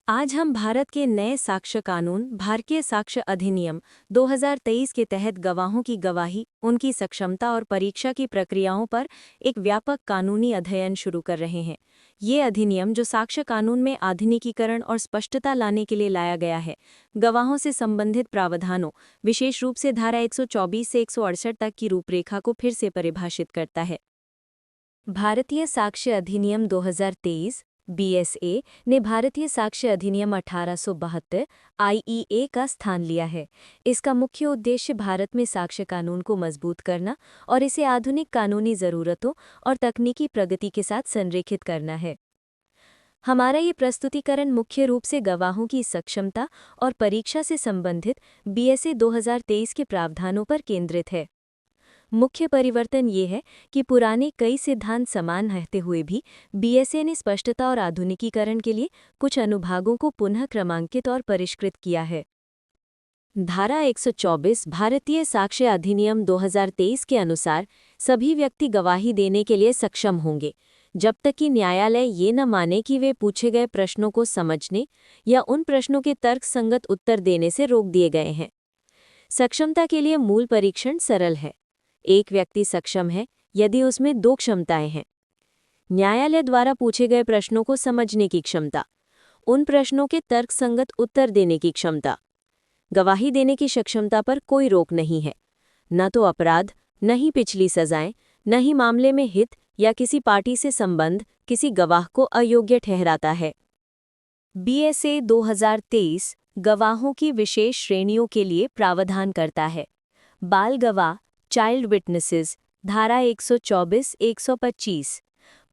आज हम भारत के नए साक्ष्य कानून भारतीय साक्ष्य अधिनियम 2023 के तहत गवाहों की गवाही, उनकी सक्षमता और परीक्षा की प्रक्रियाओं पर एक व्यापक कानूनी अध्ययन शुरू कर रहे हैं। ये अधिनियम, जो साक्ष्य कानून में आधुनिकीकरण और स्पष्टता लाने के लिए लाया गया है, गवाहों से संबंधित प्रावधानों, विशेष रूप से धारा 124 से 168 तक की रूपरेखा को फिर से परिभाषित करता है। भारतीय साक्ष्य अधिनियम 2023 बीएसए ने भारतीय साक्ष्य अधिनियम 1872 आईईए का स्थान लिया है। इसका मुख्य उद्देश्य भारत में साक्ष्य कानून को मजबूत करना और इसे आधुनिक कानूनी ज़रूरतों और तकनीकी प्रगति के साथ संरेखित करना है। हमारा ये प्रस्तुतिकरण मुख्य रूप से गवाहों की सक्षमता और परीक्षा से संबंधित बीएसए 2023 के प्रावधानों पर केंद्रित है। मुख्य परिवर्तन ये है कि पुराने कई सिद्धांत समान रहते हुए भी बीएसए ने स्पष्टता और आधुनिकीकरण के लिए कुछ अनुभागों को पुनः क्रमांकित और परिष्कृत किया है। धारा 124 भारतीय साक्ष्य अधिनियम 2023 के अनुसार सभी व्यक्ति गवाही देने के लिए सक्षम होंगे, जब तक कि न्यायालय ये न माने कि वे पूछे गए प्रश्नों को समझने या उन प्रश्नों के तर्कसंगत उत्तर देने से रोक दिए गए हैं। सक्षमता के लिए मूल परीक्षण सरल है। एक व्यक्ति सक्षम है यदि उसमें दो क्षमताएं हैं: न्यायालय द्वारा पूछे गए प्रश्नों को समझने की क्षमता, उन प्रश्नों के तर्कसंगत उत्तर देने की क्षमता। गवाही देने की सक्षमता पर कोई रोक नहीं है। न तो अपराध, न ही पिछली सजाएं, न ही मामले में हित या किसी पार्टी से संबंध किसी गवाह को अयोग्य ठहराता है। बीएसए 2023 गवाहों की विशेष श्रेणियों के लिए प्रावधान करता है। बाल गवाह, चाइल्ड विटनेसेस, धारा 124-125।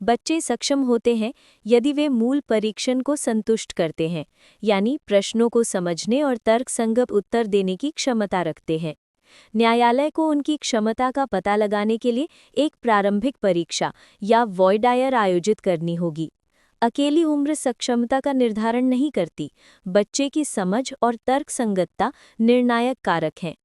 बच्चे सक्षम होते हैं यदि वे मूल परीक्षण को संतुष्ट करते हैं, यानी प्रश्नों को समझने और तर्कसंगत उत्तर देने की क्षमता रखते हैं। न्यायालय को उनकी क्षमता का पता लगाने के लिए एक प्रारंभिक परीक्षा या वॉइडायर आयोजित करनी होगी। अकेली उम्र सक्षमता का निर्धारण नहीं करती, बच्चे की समझ और तर्कसंगतता निर्णायक कारक हैं।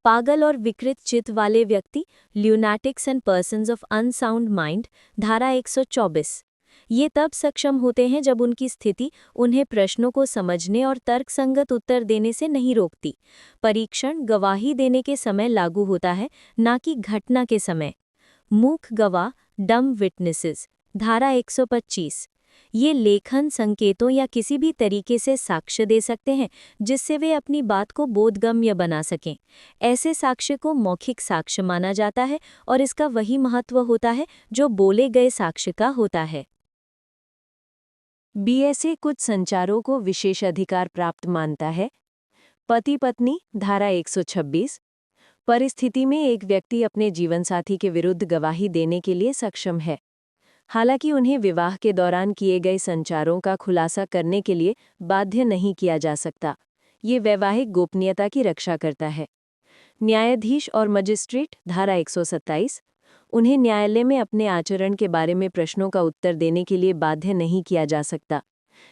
पागल और विकृत चित्त वाले व्यक्ति, lunatics and persons of unsound mind, धारा 124। ये तब सक्षम होते हैं जब उनकी स्थिति उन्हें प्रश्नों को समझने और तर्कसंगत उत्तर देने से नहीं रोकती। परीक्षण गवाही देने के समय लागू होता है, न कि घटना के समय। मूक गवाह, डम विटनेसेस, धारा 125। ये लेखन, संकेतों या किसी भी तरीके से साक्ष्य दे सकते हैं जिससे वे अपनी बात को बोधगम्य बना सकें। ऐसे साक्ष्य को मौखिक साक्ष्य माना जाता है और इसका वही महत्व होता है जो बोले गए साक्ष्य का होता है। बीएसए कुछ संचारों को विशेषाधिकार प्राप्त मानता है। पति पत्नी, धारा 126। परिस्थिति में एक व्यक्ति अपने जीवनसाथी के विरुद्ध गवाही देने के लिए सक्षम है, हालांकि उन्हें विवाह के दौरान किए गए संचारों का खुलासा करने के लिए बाध्य नहीं किया जा सकता। ये वैवाहिक गोपनीयता की रक्षा करता है। न्यायाधीश और मजिस्ट्रेट, धारा 127। उन्हें न्यायालय में अपने आचरण के बारे में प्रश्नों का उत्तर देने के लिए बाध्य नहीं किया जा सकता।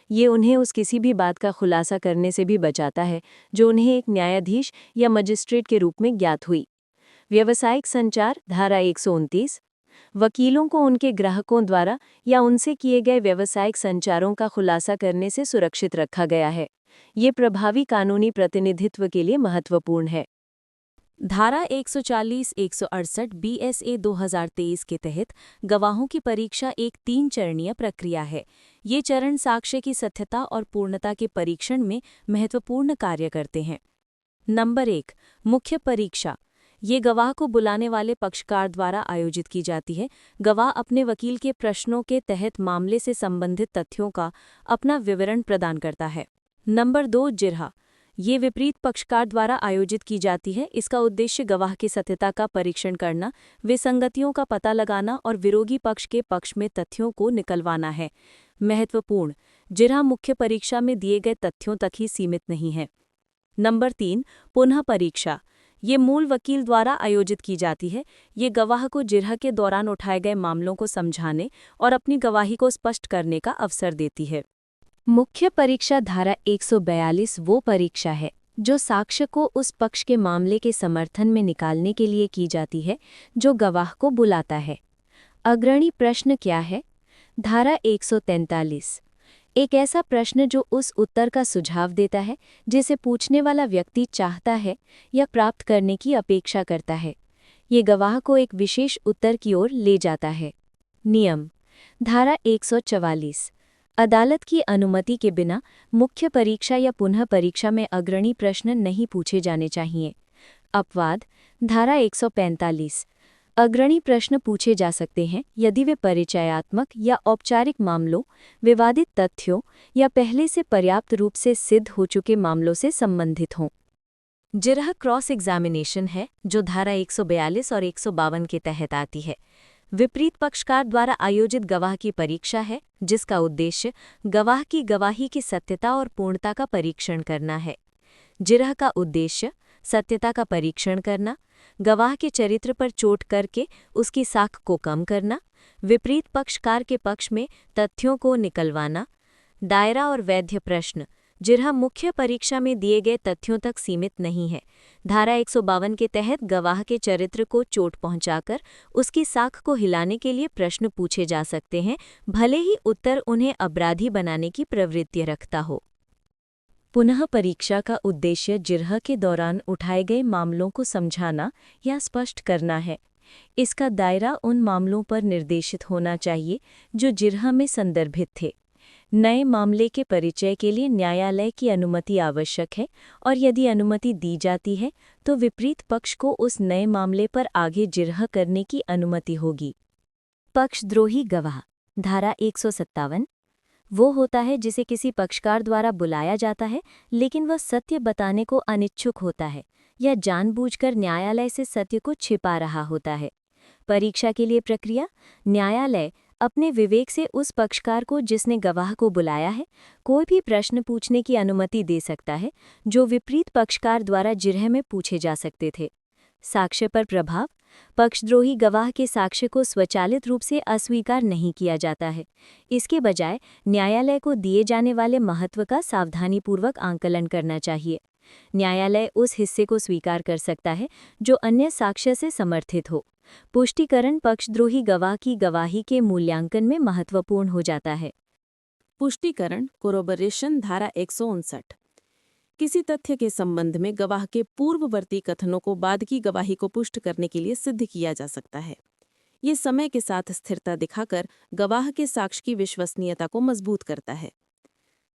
ये उन्हें उस किसी भी बात का खुलासा करने से भी बचाता है जो उन्हें एक न्यायाधीश या मजिस्ट्रेट के रूप में ज्ञात हुई। व्यावसायिक संचार, धारा 129। वकीलों को उनके ग्राहकों द्वारा या उनसे किए गए व्यावसायिक संचारों का खुलासा करने से सुरक्षित रखा गया है। ये प्रभावी कानूनी प्रतिनिधित्व के लिए महत्वपूर्ण है। धारा 140-168 बीएसए 2023 के तहत गवाहों की परीक्षा एक 3-चरणीय प्रक्रिया है। ये चरण साक्ष्य की सत्यता और पूर्णता के परीक्षण में महत्वपूर्ण कार्य करते हैं। नंबर 1, मुख्य परीक्षा। ये गवाह को बुलाने वाले पक्षकार द्वारा आयोजित की जाती है। गवाह अपने वकील के प्रश्नों के तहत मामले से संबंधित तथ्यों का अपना विवरण प्रदान करता है। नंबर 2, जिरह। ये विपरीत पक्षकार द्वारा आयोजित की जाती है। इसका उद्देश्य गवाह की सत्यता का परीक्षण करना, विसंगतियों का पता लगाना और विरोधी पक्ष के पक्ष में तथ्यों को निकलवाना है। महत्वपूर्ण, जिरह मुख्य परीक्षा में दिए गए तथ्यों तक ही सीमित नहीं है। नंबर 3, पुनः परीक्षा। ये मूल वकील द्वारा आयोजित की जाती है। ये गवाह को जिरह के दौरान उठाए गए मामलों को समझाने और अपनी गवाही को स्पष्ट करने का अवसर देती है। मुख्य परीक्षा, धारा 142 वो परीक्षा है जो साक्ष्य को उस पक्ष के मामले के समर्थन में निकालने के लिए की जाती है जो गवाह को बुलाता है। अग्रणी प्रश्न क्या है? धारा 143। एक ऐसा प्रश्न जो उस उत्तर का सुझाव देता है जिसे पूछने वाला व्यक्ति चाहता है या प्राप्त करने की अपेक्षा करता है। ये गवाह को एक विशेष उत्तर की ओर ले जाता है। नियम धारा 144 अदालत की अनुमति के बिना मुख्य परीक्षा या पुनः परीक्षा में अग्रणी प्रश्न नहीं पूछे जाने चाहिए। अपवाद धारा 145 अग्रणी प्रश्न पूछे जा सकते हैं यदि वे परिचयात्मक या औपचारिक मामलों, विवादित तथ्यों या पहले से पर्याप्त रूप से सिद्ध हो चुके मामलों से संबंधित हों। जिरह क्रॉस एग्जामिनेशन है जो धारा 142 और 152 के तहत आती है। विपरीत पक्षकार द्वारा आयोजित गवाह की परीक्षा है जिसका उद्देश्य गवाह की गवाही की सत्यता और पूर्णता का परीक्षण करना है। जिरह का उद्देश्य सत्यता का परीक्षण करना, गवाह के चरित्र पर चोट करके उसकी साख को कम करना, विपरीत पक्षकार के पक्ष में तथ्यों को निकलवाना। दायरा और वैध प्रश्न जिरह मुख्य परीक्षा में दिए गए तथ्यों तक सीमित नहीं है। धारा 152 के तहत गवाह के चरित्र को चोट पहुंचाकर उसकी साख को हिलाने के लिए प्रश्न पूछे जा सकते हैं, भले ही उत्तर उन्हें अपराधी बनाने की प्रवृत्ति रखता हो। पुनः परीक्षा का उद्देश्य जिरह के दौरान उठाए गए मामलों को समझाना या स्पष्ट करना है। इसका दायरा उन मामलों पर निर्देशित होना चाहिए जो जिरह में संदर्भित थे। नए मामले के परिचय के लिए न्यायालय की अनुमति आवश्यक है और यदि अनुमति दी जाती है तो विपरीत पक्ष को उस नए मामले पर आगे जिरह करने की अनुमति होगी। पक्षद्रोही गवाह धारा 157 वो होता है जिसे किसी पक्षकार द्वारा बुलाया जाता है लेकिन वह सत्य बताने को अनिच्छुक होता है या जानबूझकर न्यायालय से सत्य को छिपा रहा होता है। परीक्षा के लिए प्रक्रिया न्यायालय अपने विवेक से उस पक्षकार को जिसने गवाह को बुलाया है कोई भी प्रश्न पूछने की अनुमति दे सकता है जो विपरीत पक्षकार द्वारा जिरह में पूछे जा सकते थे। साक्ष्य पर प्रभाव पक्षद्रोही गवाह के साक्ष्य को स्वचालित रूप से अस्वीकार नहीं किया जाता है। इसके बजाय न्यायालय को दिए जाने वाले महत्व का सावधानीपूर्वक आंकलन करना चाहिए। न्यायालय उस हिस्से को स्वीकार कर सकता है जो अन्य साक्ष्य से समर्थित हो। पुष्टिकरण पक्षद्रोही गवाह की गवाही के मूल्यांकन में महत्वपूर्ण हो जाता है। पुष्टिकरण कोरोबरेशन धारा 159 किसी तथ्य के संबंध में गवाह के पूर्ववर्ती कथनों को बाद की गवाही को पुष्ट करने के लिए सिद्ध किया जा सकता है। ये समय के साथ स्थिरता दिखाकर गवाह के साक्ष्य की विश्वसनीयता को मजबूत करता है।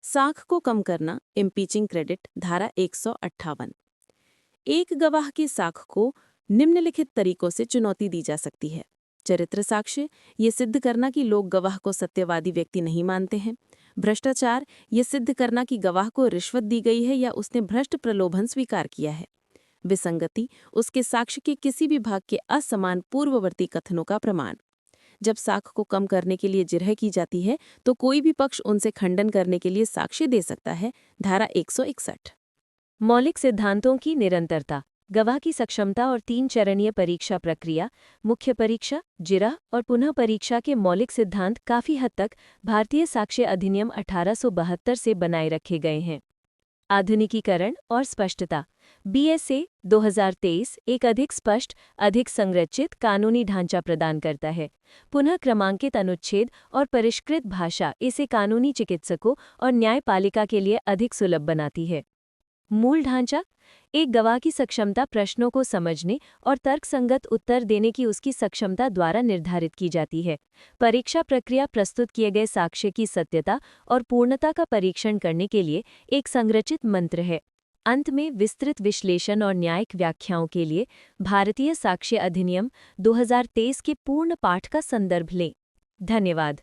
साख को कम करना इम्पीचिंग क्रेडिट धारा 158 एक गवाह की साख को निम्नलिखित तरीकों से चुनौती दी जा सकती है। चरित्र साक्ष्य ये सिद्ध करना कि लोग गवाह को सत्यवादी व्यक्ति नहीं मानते हैं। भ्रष्टाचार ये सिद्ध करना कि गवाह को रिश्वत दी गई है या उसने भ्रष्ट प्रलोभन स्वीकार किया है। विसंगति उसके साक्ष्य के किसी भी भाग के असमान पूर्ववर्ती कथनों का प्रमाण। जब साख को कम करने के लिए जिरह की जाती है तो कोई भी पक्ष उनसे खंडन करने के लिए साक्ष्य दे सकता है। धारा 161 मौलिक सिद्धांतों की निरंतरता गवाह की सक्षमता और 3 चरणीय परीक्षा प्रक्रिया, मुख्य परीक्षा, जिरह और पुनः परीक्षा के मौलिक सिद्धांत काफी हद तक भारतीय साक्ष्य अधिनियम 1872 से बनाए रखे गए हैं। आधुनिकीकरण और स्पष्टता BSA 2023 एक अधिक स्पष्ट, अधिक संरचित कानूनी ढांचा प्रदान करता है। पुनः क्रमांकित अनुच्छेद और परिष्कृत भाषा इसे कानूनी चिकित्सकों और न्यायपालिका के लिए अधिक सुलभ बनाती है। मूल ढांचा एक गवाह की सक्षमता प्रश्नों को समझने और तर्कसंगत उत्तर देने की उसकी सक्षमता द्वारा निर्धारित की जाती है। परीक्षा प्रक्रिया प्रस्तुत किए गए साक्ष्य की सत्यता और पूर्णता का परीक्षण करने के लिए एक संरचित मंत्र है। अंत में विस्तृत विश्लेषण और न्यायिक व्याख्याओं के लिए भारतीय साक्ष्य अधिनियम 2023 के पूर्ण पाठ का संदर्भ लें। धन्यवाद।